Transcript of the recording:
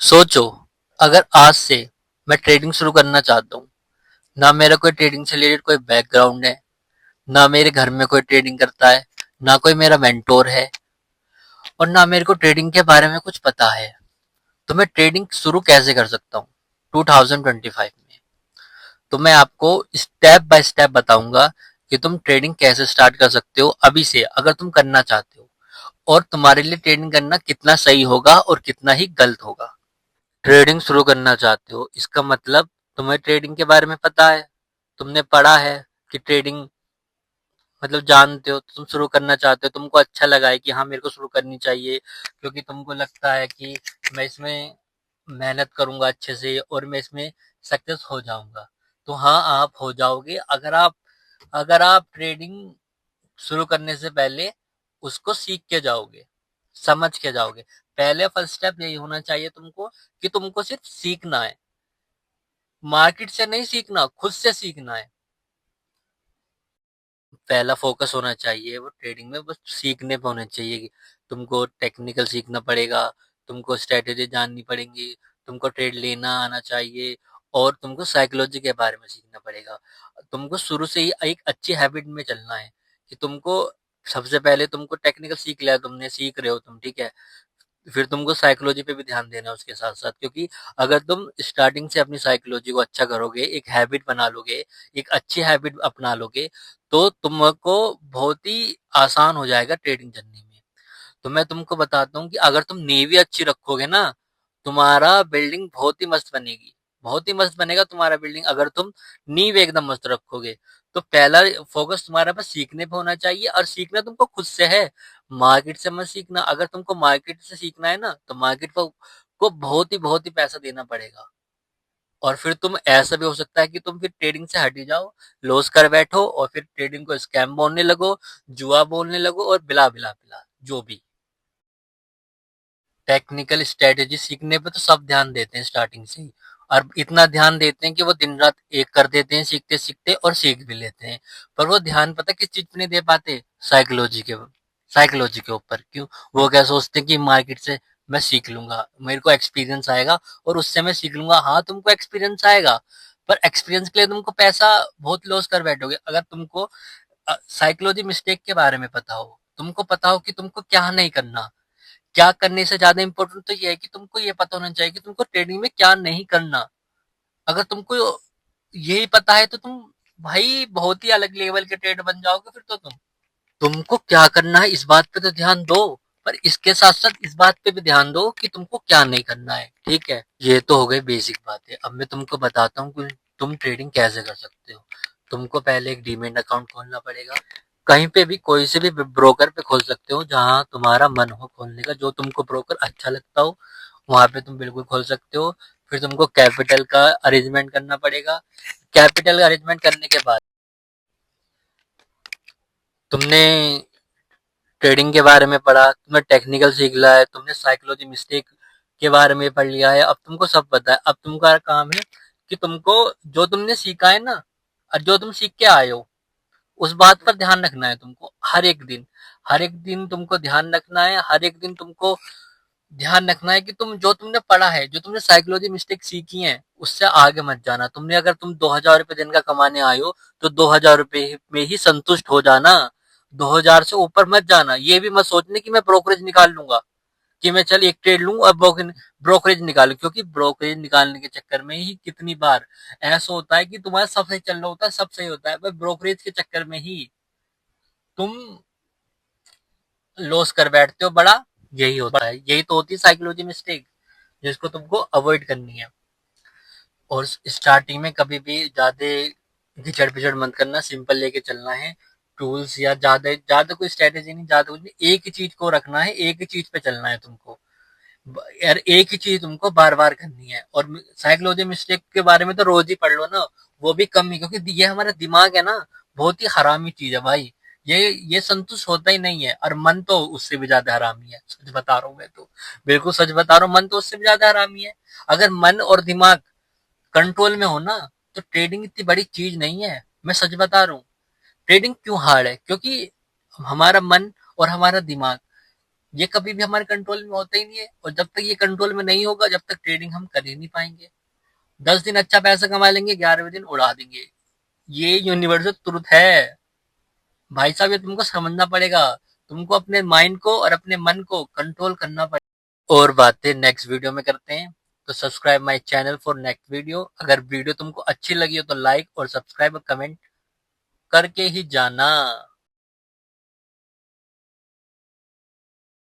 सोचो, अगर आज से मैं ट्रेडिंग शुरू करना चाहता हूँ, ना मेरा कोई ट्रेडिंग से रिलेटेड कोई बैकग्राउंड है, ना मेरे घर में कोई ट्रेडिंग करता है, ना कोई मेरा मेंटोर है और ना मेरे को ट्रेडिंग के बारे में कुछ पता है, तो मैं ट्रेडिंग शुरू कैसे कर सकता हूँ 2025 में। तो मैं आपको स्टेप बाय स्टेप बताऊंगा कि तुम ट्रेडिंग कैसे स्टार्ट कर सकते हो अभी से, अगर तुम करना चाहते हो, और तुम्हारे लिए ट्रेडिंग करना कितना सही होगा और कितना ही गलत होगा। ट्रेडिंग शुरू करना चाहते हो, इसका मतलब तुम्हें ट्रेडिंग के बारे में पता है, तुमने पढ़ा है कि ट्रेडिंग मतलब जानते हो, तो तुम शुरू करना चाहते हो, तुमको अच्छा लगा है कि हाँ मेरे को शुरू करनी चाहिए, क्योंकि तुमको लगता है कि मैं इसमें मेहनत करूंगा अच्छे से और मैं इसमें सक्सेस हो जाऊंगा। तो हाँ, आप हो जाओगे अगर आप ट्रेडिंग शुरू करने से पहले उसको सीख के जाओगे, समझ के जाओगे। पहले फर्स्ट स्टेप यही होना चाहिए तुमको, कि तुमको सिर्फ सीखना है, मार्केट से नहीं सीखना, खुद से सीखना है। पहला फोकस होना चाहिए वो ट्रेडिंग में बस सीखने पे होना चाहिए कि तुमको टेक्निकल सीखना पड़ेगा, तुमको स्ट्रेटेजी जाननी पड़ेगी, तुमको ट्रेड लेना आना चाहिए और तुमको साइकोलॉजी के बारे में सीखना पड़ेगा। तुमको शुरू से ही एक अच्छी हैबिट में चलना है कि तुमको सबसे पहले तुमको टेक्निकल सीख लिया, तुमने सीख रहे हो तुम, ठीक है, फिर तुमको साइकोलॉजी पे भी ध्यान देना है उसके साथ साथ, क्योंकि अगर तुम स्टार्टिंग से अपनी साइकोलॉजी को अच्छा करोगे, एक हैबिट बना लोगे, एक अच्छी हैबिट अपना लोगे, तो तुमको बहुत ही आसान हो जाएगा ट्रेडिंग करने में। तो मैं तुमको बताता हूँ कि अगर तुम नींव भी अच्छी रखोगे ना, तुम्हारा बिल्डिंग बहुत ही मस्त बनेगी, बहुत ही मस्त बनेगा तुम्हारा बिल्डिंग, अगर तुम नींव एकदम मस्त रखोगे। तो पहला फोकस तुम्हारा बस सीखने पे होना चाहिए, और सीखना तुमको खुद से है, मार्केट से मत सीखना। अगर तुमको मार्केट से सीखना है ना, तो मार्केट को बहुत ही पैसा देना पड़ेगा, और फिर तुम ऐसा भी हो सकता है कि तुम फिर ट्रेडिंग से हट ही जाओ, लॉस कर बैठो और फिर ट्रेडिंग को स्कैम बोलने लगो, जुआ बोलने लगो और बिला बिला बिला जो भी। टेक्निकल स्ट्रेटेजी सीखने पे तो सब ध्यान देते हैं स्टार्टिंग से ही, और इतना ध्यान देते हैं कि वो दिन रात एक कर देते हैं सीखते सीखते, और सीख भी लेते हैं। पर वो ध्यान पता किस चीज पे नहीं दे पाते? साइकोलॉजी के ऊपर। क्यों? वो क्या सोचते हैं कि मार्केट से मैं सीख लूंगा, मेरे को एक्सपीरियंस आएगा और उससे मैं सीख लूंगा। हाँ, तुमको एक्सपीरियंस आएगा, पर एक्सपीरियंस के लिए तुमको पैसा बहुत लॉस कर बैठोगे। अगर तुमको साइकोलॉजी मिस्टेक के बारे में पता हो, तुमको पता हो कि तुमको क्या नहीं करना, क्या करने से ज्यादा इंपॉर्टेंट तो ये है कि तुमको ये पता होना चाहिए कि तुमको ट्रेडिंग में क्या नहीं करना। अगर तुमको यही पता है तो तुम भाई बहुत ही अलग लेवल के ट्रेडर बन जाओगे फिर तो तुमको क्या करना है इस बात पे तो ध्यान दो, पर इसके साथ साथ इस बात पे भी ध्यान दो कि तुमको क्या नहीं करना है, ठीक है। ये तो हो गई बेसिक बातें। अब मैं तुमको बताता हूँ कि तुम ट्रेडिंग कैसे कर सकते हो। तुमको पहले एक डीमैट अकाउंट खोलना पड़ेगा, कहीं पे भी कोई से भी ब्रोकर पे खोल सकते हो, जहां तुम्हारा मन हो खोलने का, जो तुमको ब्रोकर अच्छा लगता हो वहां पे तुम बिल्कुल खोल सकते हो। फिर तुमको कैपिटल का अरेंजमेंट करना पड़ेगा। कैपिटल अरेंजमेंट करने के बाद तुमने ट्रेडिंग के बारे में पढ़ा, तुमने टेक्निकल सीख लिया है, तुमने साइकोलॉजी मिस्टेक के बारे में पढ़ लिया है, अब तुमको सब पता है। अब तुमका काम है कि तुमको जो तुमने सीखा है ना, और जो तुम सीख के आए हो, उस बात पर ध्यान रखना है तुमको। हर एक दिन तुमको ध्यान रखना है, हर एक दिन तुमको ध्यान रखना है कि तुम जो तुमने पढ़ा है, जो तुमने साइकोलॉजी मिस्टेक सीखी है, उससे आगे मत जाना। तुमने अगर तुम 2,000 रुपये दिन का कमाने आए हो, तो 2,000 रुपये में ही संतुष्ट हो जाना, 2,000 से ऊपर मत जाना। ये भी मत सोचने कि मैं ब्रोकरेज निकाल लूंगा, कि मैं चल एक ट्रेड लूं और ब्रोकरेज निकालू, क्योंकि ब्रोकरेज निकालने के चक्कर में ही कितनी बार ऐसा होता है कि तुम्हारा सब सही चल रहा होता है, सब सही होता है, पर ब्रोकरेज के चक्कर में ही तुम लॉस कर बैठते हो बड़ा। यही होता है, यही तो होती है साइकोलॉजी मिस्टेक, जिसको तुमको अवॉइड करनी है। और स्टार्टिंग में कभी भी ज्यादा घिचड़ पिचड़ मत करना, सिंपल लेके चलना है। टूल्स या ज्यादा ज्यादा कोई स्ट्रेटेजी नहीं, ज्यादा कुछ नहीं, एक ही चीज को रखना है, एक ही चीज पे चलना है तुमको। यार एक ही चीज तुमको बार बार करनी है। और साइकोलॉजी मिस्टेक के बारे में तो रोज ही पढ़ लो ना, वो भी कम ही, क्योंकि ये हमारा दिमाग है ना, बहुत ही हरामी चीज है भाई। ये संतुष्ट होता ही नहीं है, और मन तो उससे भी ज्यादा हरामी है, सच बता रहा हूँ मैं तो, बिल्कुल सच बता रहा हूँ, मन तो उससे भी ज्यादा हरामी है। अगर मन और दिमाग कंट्रोल में हो ना, तो ट्रेडिंग इतनी बड़ी चीज नहीं है, मैं सच बता रहा हूँ। ट्रेडिंग क्यों हार्ड है? क्योंकि हमारा मन और हमारा दिमाग ये कभी भी हमारे कंट्रोल में होता ही नहीं है, और जब तक ये कंट्रोल में नहीं होगा, जब तक ट्रेडिंग हम कर ही नहीं पाएंगे। 10 दिन अच्छा पैसा कमा लेंगे, 11वें दिन उड़ा देंगे। ये यूनिवर्सल ट्रुथ है भाई साहब, ये तुमको समझना पड़ेगा। तुमको अपने माइंड को और अपने मन को कंट्रोल करना पड़ेगा। और बातें नेक्स्ट वीडियो में करते हैं। तो subscribe my channel for next video. अगर वीडियो तुमको अच्छी लगी हो तो लाइक और सब्सक्राइब और कमेंट करके ही जाना।